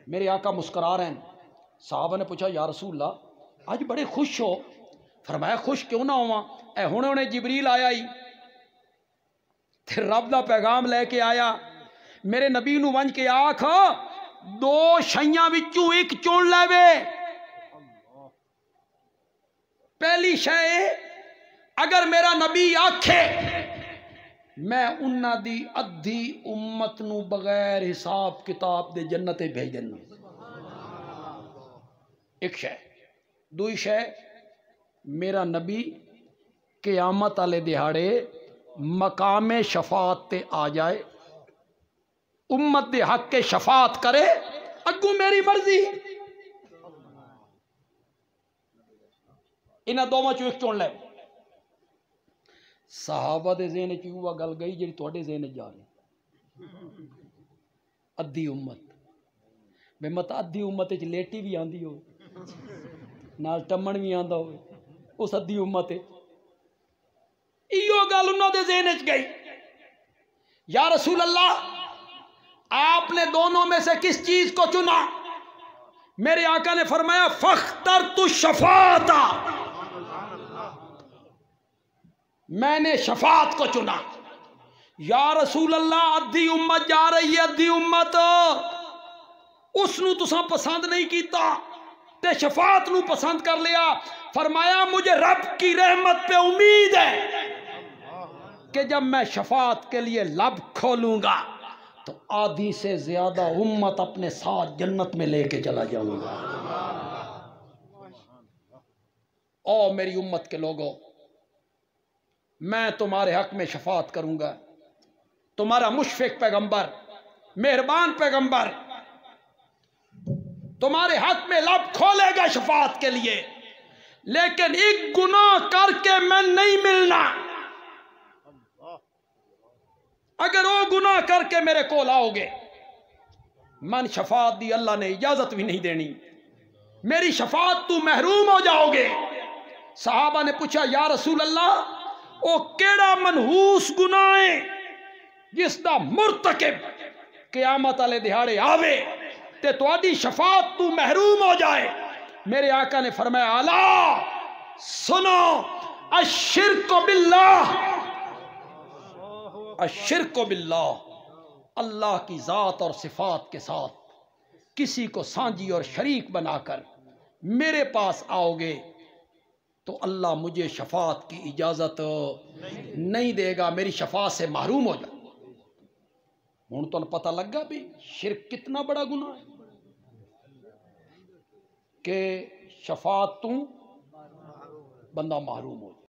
میرے آقا مسکرا رہے ہیں. صحابہ نے پوچھا یا رسول اللہ آج بڑے خوش ہو. فرمایا خوش کیوں نہ ہوا, اے ہنے جبریل آیا ہی تے رب دا پیغام لے کے آیا. میرے نبی نو ونج کے آکھ دو شیاں وچوں ایک چن لے وے. پہلی شے اگر میرا نبی آکھے میں انہاں دی ادھی امت نو بغیر حساب کتاب دے جنت بھیج دینا. ایک شے. دوئی شے میرا نبی قیامت والے دہاڑے مقام شفاعت تے آ جائے, امت دے حق کے شفاعت کرے, اگوں میری مرضی. انہاں دوواں چوں ایک چن لے. صحابہ دے ذہن وچ وہ گل گئی جڑی تواڈے ذہن وچ جا رہی. ادھی امت بے مت ادھی امت وچ لیٹی بھی آندی ہو نال ٹمن بھی آندا ہوئے, اس ادھی امت ایو گل انہاں دے ذہن وچ گئی. یا رسول اللہ آپ نے دونوں میں سے کس چیز کو چنا؟ میرے آقا نے فرمایا فاخترت الشفاعت, میں نے شفاعت کو چنا. یا رسول اللہ ادھی امت جا رہی ہے, ادھی امت اس نو تساں پسند نہیں کیتا تے شفاعت نو پسند کر لیا. فرمایا مجھے رب کی رحمت پہ امید ہے کہ جب میں شفاعت کے لیے لب کھولوں گا تو آدھی سے زیادہ امت اپنے ساتھ جنت میں لے کے چلا جاؤں گا. او میری امت کے لوگوں, میں تمہارے حق میں شفاعت کروں گا. تمہارا مشفق پیغمبر, مہربان پیغمبر تمہارے حق میں لب کھولے گا شفاعت کے لیے, لیکن ایک گناہ کر کے میں نہیں ملنا. اگر وہ گناہ کر کے میرے کول آؤ گے, من شفاعت دی اللہ نے اجازت بھی نہیں دینی, میری شفاعت تو محروم ہو جاؤ گے. صحابہ نے پوچھا یا رسول اللہ او کیڑا منحوس گناہ ہے جس دا مرتکب قیامت والے دہاڑے آوے تے تواڈی شفاعت تو محروم ہو جائے؟ میرے آقا نے فرمایا الا سنو الشرک باللہ, الشرک باللہ, اللہ کی ذات اور صفات کے ساتھ کسی کو سانجی اور شریک بنا کر میرے پاس آؤ گے تو اللہ مجھے شفاعت کی اجازت نہیں دے گا, میری شفاعت سے محروم ہو جائے. ہوں تو پتہ لگ گا بھی شرک کتنا بڑا گناہ ہے کہ شفاعت تو بندہ محروم ہو جائے.